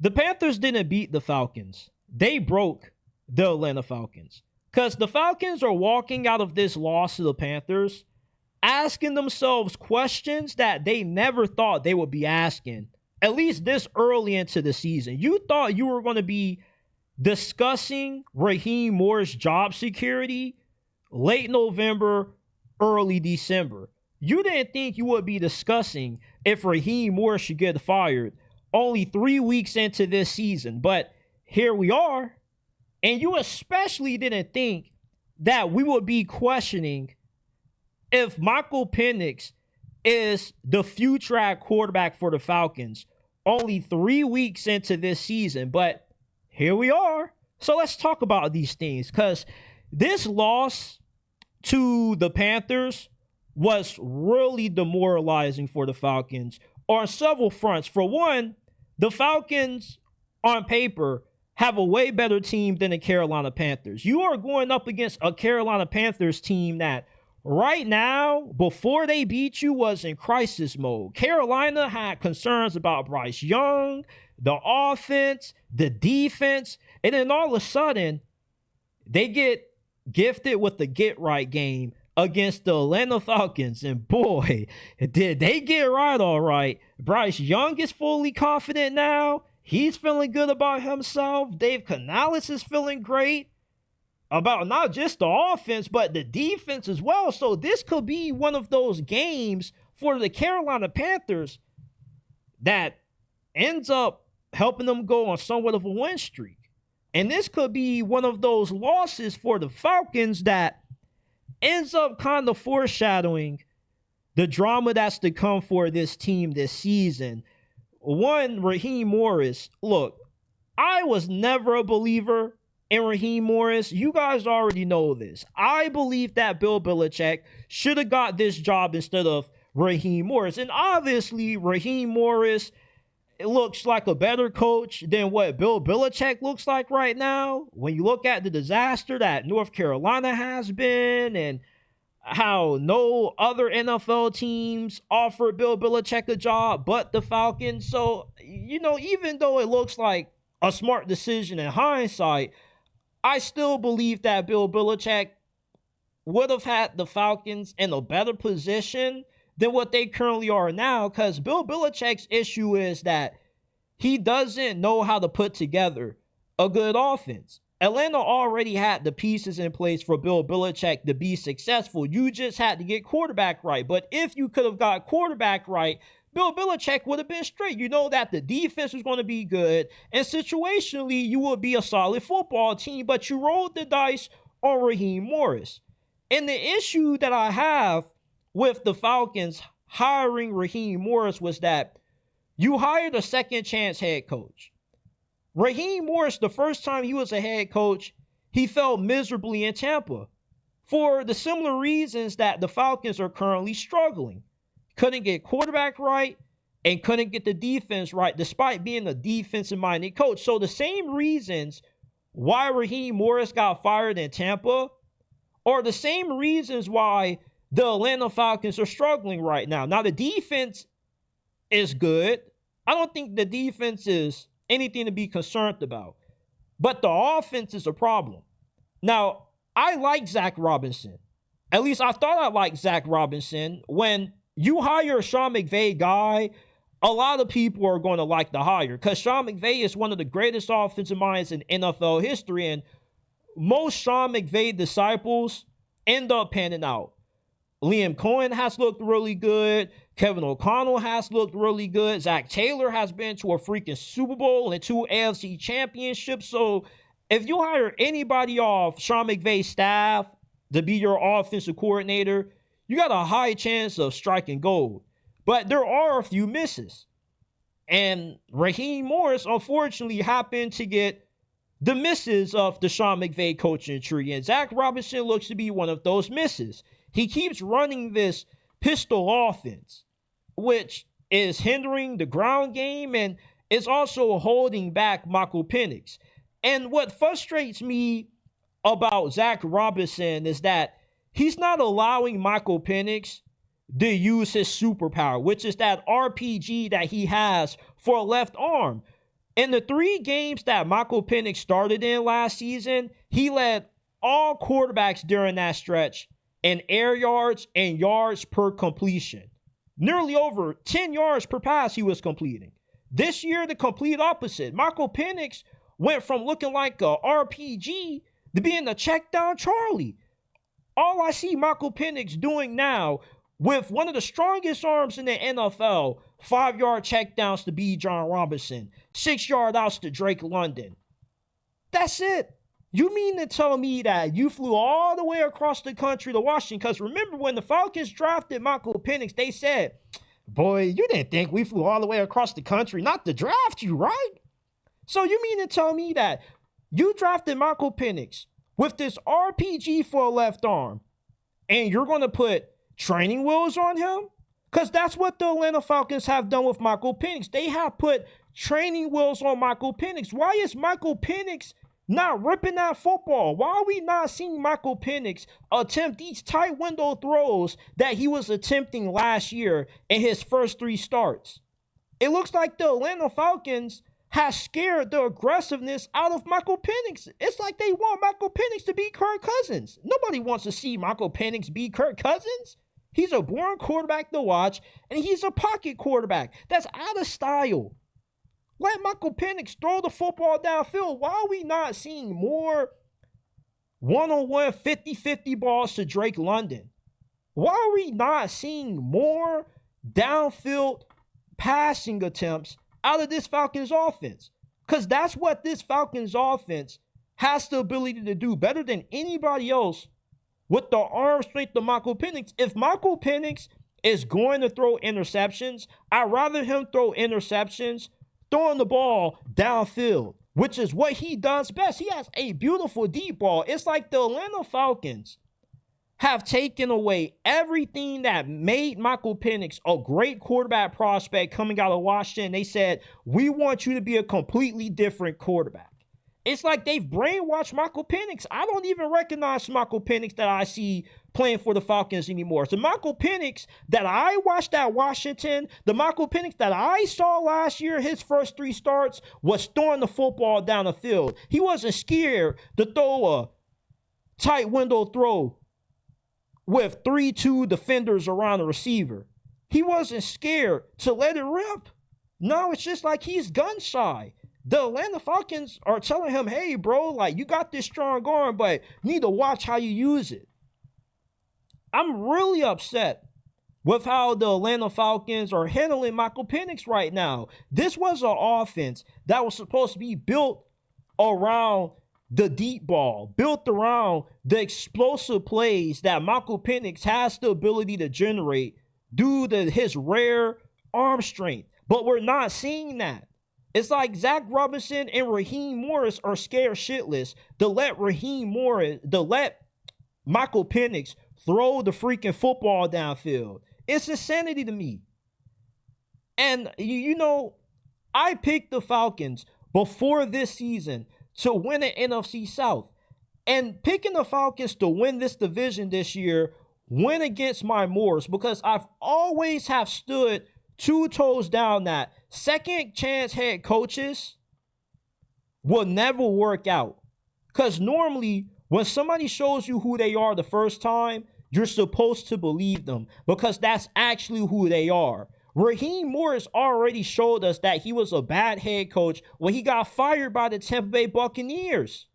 The Panthers didn't beat the Falcons. They broke the Atlanta Falcons. Because the Falcons are walking out of this loss to the Panthers asking themselves questions that they never thought they would be asking, at least this early into the season. You thought you were going to be discussing Raheem Morris' job security late November, early December. You didn't think you would be discussing if Raheem Morris should get fired only 3 weeks into this season. But here we are. And you especially didn't think that we would be questioning if Michael Penix is the future at quarterback for the Falcons only 3 weeks into this season. But here we are. So let's talk about these things, because this loss to the Panthers was really demoralizing for the Falcons on several fronts. For one, the Falcons on paper have a way better team than the Carolina Panthers. You are going up against a Carolina Panthers team that right now, before they beat you, was in crisis mode. Carolina had concerns about Bryce Young, the offense, the defense, and then all of a sudden, they get gifted with the get-right game against the Atlanta Falcons. And boy, did they get right all right. Bryce Young is fully confident now. He's feeling good about himself. Dave Canales is feeling great about not just the offense, but the defense as well. So this could be one of those games for the Carolina Panthers that ends up helping them go on somewhat of a win streak. And this could be one of those losses for the Falcons that ends up kind of foreshadowing the drama that's to come for this team this season. One, Raheem Morris. Look, I was never a believer in Raheem Morris. You guys already know this. I believe that Bill Belichick should have got this job instead of Raheem Morris. And obviously, Raheem Morris, it looks like a better coach than what Bill Belichick looks like right now. When you look at the disaster that North Carolina has been and how no other NFL teams offered Bill Belichick a job but the Falcons. So, even though it looks like a smart decision in hindsight, I still believe that Bill Belichick would have had the Falcons in a better position than what they currently are now, because Bill Belichick's issue is that he doesn't know how to put together a good offense. Atlanta already had the pieces in place for Bill Belichick to be successful. You just had to get quarterback right. But if you could have got quarterback right, Bill Belichick would have been straight. You know that the defense was going to be good, and situationally, you would be a solid football team, but you rolled the dice on Raheem Morris. And the issue that I have with the Falcons hiring Raheem Morris was that you hired a second-chance head coach. Raheem Morris, the first time he was a head coach, he felt miserably in Tampa for the similar reasons that the Falcons are currently struggling. Couldn't get quarterback right and couldn't get the defense right despite being a defensive-minded coach. So the same reasons why Raheem Morris got fired in Tampa are the same reasons why the Atlanta Falcons are struggling right now. Now, the defense is good. I don't think the defense is anything to be concerned about. But the offense is a problem. Now, I like Zach Robinson. At least I thought I liked Zach Robinson. When you hire a Sean McVay guy, a lot of people are going to like the hire because Sean McVay is one of the greatest offensive minds in NFL history, and most Sean McVay disciples end up panning out. Liam Cohen has looked really good. Kevin O'Connell has looked really good. Zach Taylor has been to a freaking Super Bowl and 2 AFC championships. So if you hire anybody off Sean McVay's staff to be your offensive coordinator, you got a high chance of striking gold. But there are a few misses. And Raheem Morris, unfortunately, happened to get the misses of the Sean McVay coaching tree. And Zach Robinson looks to be one of those misses. He keeps running this pistol offense, which is hindering the ground game and is also holding back Michael Penix. And what frustrates me about Zach Robinson is that he's not allowing Michael Penix to use his superpower, which is that RPG that he has for a left arm. In the 3 games that Michael Penix started in last season, he led all quarterbacks during that stretch in air yards and yards per completion. Nearly over 10 yards per pass he was completing. This year, the complete opposite. Michael Penix went from looking like a RPG to being a checkdown Charlie. All I see Michael Penix doing now with one of the strongest arms in the NFL, 5-yard checkdowns to Bijan Robinson, 6-yard outs to Drake London. That's it. You mean to tell me that you flew all the way across the country to Washington? Because remember, when the Falcons drafted Michael Penix, they said, boy, you didn't think we flew all the way across the country not to draft you, right? So you mean to tell me that you drafted Michael Penix with this RPG for a left arm, and you're going to put training wheels on him? Because that's what the Atlanta Falcons have done with Michael Penix. They have put training wheels on Michael Penix. Why is Michael Penix not ripping that football? Why are we not seeing Michael Penix attempt these tight window throws that he was attempting last year in his first 3 starts? It looks like the Atlanta Falcons has scared the aggressiveness out of Michael Penix. It's like they want Michael Penix to be Kirk Cousins. Nobody wants to see Michael Penix be Kirk Cousins. He's a boring quarterback to watch, and he's a pocket quarterback that's out of style. Let Michael Penix throw the football downfield. Why are we not seeing more one-on-one 50-50 balls to Drake London? Why are we not seeing more downfield passing attempts out of this Falcons offense? Because that's what this Falcons offense has the ability to do better than anybody else with the arm strength of Michael Penix. If Michael Penix is going to throw interceptions, I'd rather him throw interceptions throwing the ball downfield, which is what he does best. He has a beautiful deep ball. It's like the Atlanta Falcons have taken away everything that made Michael Penix a great quarterback prospect coming out of Washington. They said, we want you to be a completely different quarterback. It's like they've brainwashed Michael Penix. I don't even recognize Michael Penix that I see playing for the Falcons anymore. So Michael Penix that I watched at Washington, the Michael Penix that I saw last year, his first 3 starts, was throwing the football down the field. He wasn't scared to throw a tight window throw with 3-2 defenders around the receiver. He wasn't scared to let it rip. No, it's just like he's gun shy. The Atlanta Falcons are telling him, hey, bro, like, you got this strong arm, but you need to watch how you use it. I'm really upset with how the Atlanta Falcons are handling Michael Penix right now. This was an offense that was supposed to be built around the deep ball, built around the explosive plays that Michael Penix has the ability to generate due to his rare arm strength. But we're not seeing that. It's like Zach Robinson and Raheem Morris are scared shitless to let Michael Penix throw the freaking football downfield. It's insanity to me. And, you know, I picked the Falcons before this season to win the NFC South. And picking the Falcons to win this division this year went against my mores, because I've always have stood 2 toes down that second chance head coaches will never work out. Because normally when somebody shows you who they are the first time, you're supposed to believe them, because that's actually who they are. Raheem Morris already showed us that he was a bad head coach when he got fired by the Tampa Bay Buccaneers.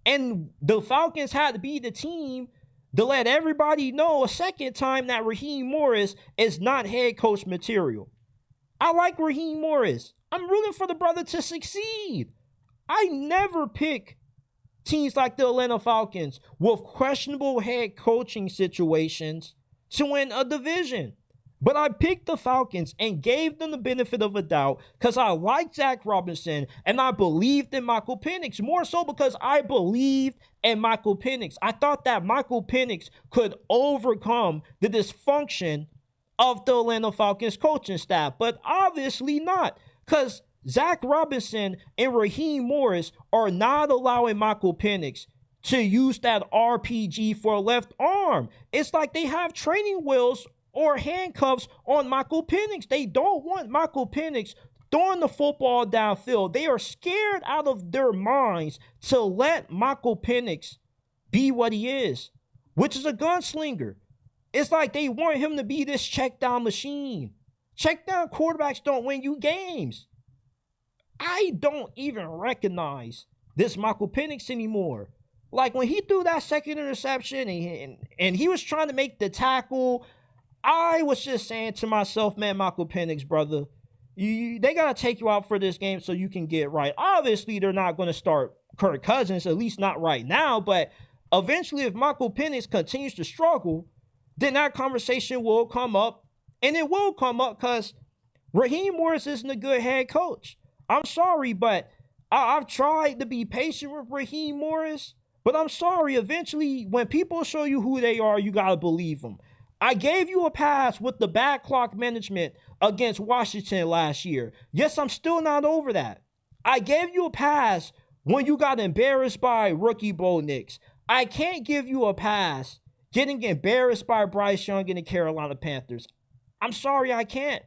And the Falcons had to be the team to let everybody know a second time that Raheem Morris is not head coach material. I like Raheem Morris. I'm rooting for the brother to succeed. I never pick teams like the Atlanta Falcons with questionable head coaching situations to win a division. But I picked the Falcons and gave them the benefit of a doubt because I liked Zach Robinson and I believed in Michael Penix. More so because I believed in Michael Penix. I thought that Michael Penix could overcome the dysfunction of the Atlanta Falcons coaching staff. But obviously not, because Zach Robinson and Raheem Morris are not allowing Michael Penix to use that RPG for a left arm. It's like they have training wheels or handcuffs on Michael Penix. They don't want Michael Penix throwing the football downfield. They are scared out of their minds to let Michael Penix be what he is, which is a gunslinger. It's like they want him to be this checkdown machine. Checkdown quarterbacks don't win you games. I don't even recognize this Michael Penix anymore. Like when he threw that second interception and he was trying to make the tackle, I was just saying to myself, man, Michael Penix, brother, they got to take you out for this game so you can get right. Obviously, they're not going to start Kirk Cousins, at least not right now. But eventually, if Michael Penix continues to struggle, then that conversation will come up. And it will come up because Raheem Morris isn't a good head coach. I'm sorry, but I've tried to be patient with Raheem Morris. But I'm sorry, eventually, when people show you who they are, you got to believe them. I gave you a pass with the bad clock management against Washington last year. Yes, I'm still not over that. I gave you a pass when you got embarrassed by rookie Bo Nix. I can't give you a pass getting embarrassed by Bryce Young and the Carolina Panthers. I'm sorry, I can't.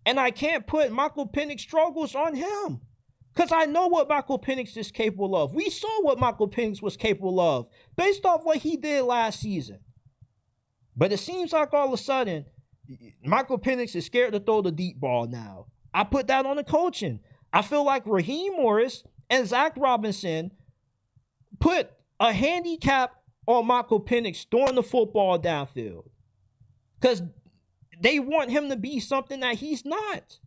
And I can't put Michael Penix struggles on him. Because I know what Michael Penix is capable of. We saw what Michael Penix was capable of based off what he did last season. But it seems like all of a sudden, Michael Penix is scared to throw the deep ball now. I put that on the coaching. I feel like Raheem Morris and Zach Robinson put a handicap on Michael Penix throwing the football downfield. Because they want him to be something that he's not.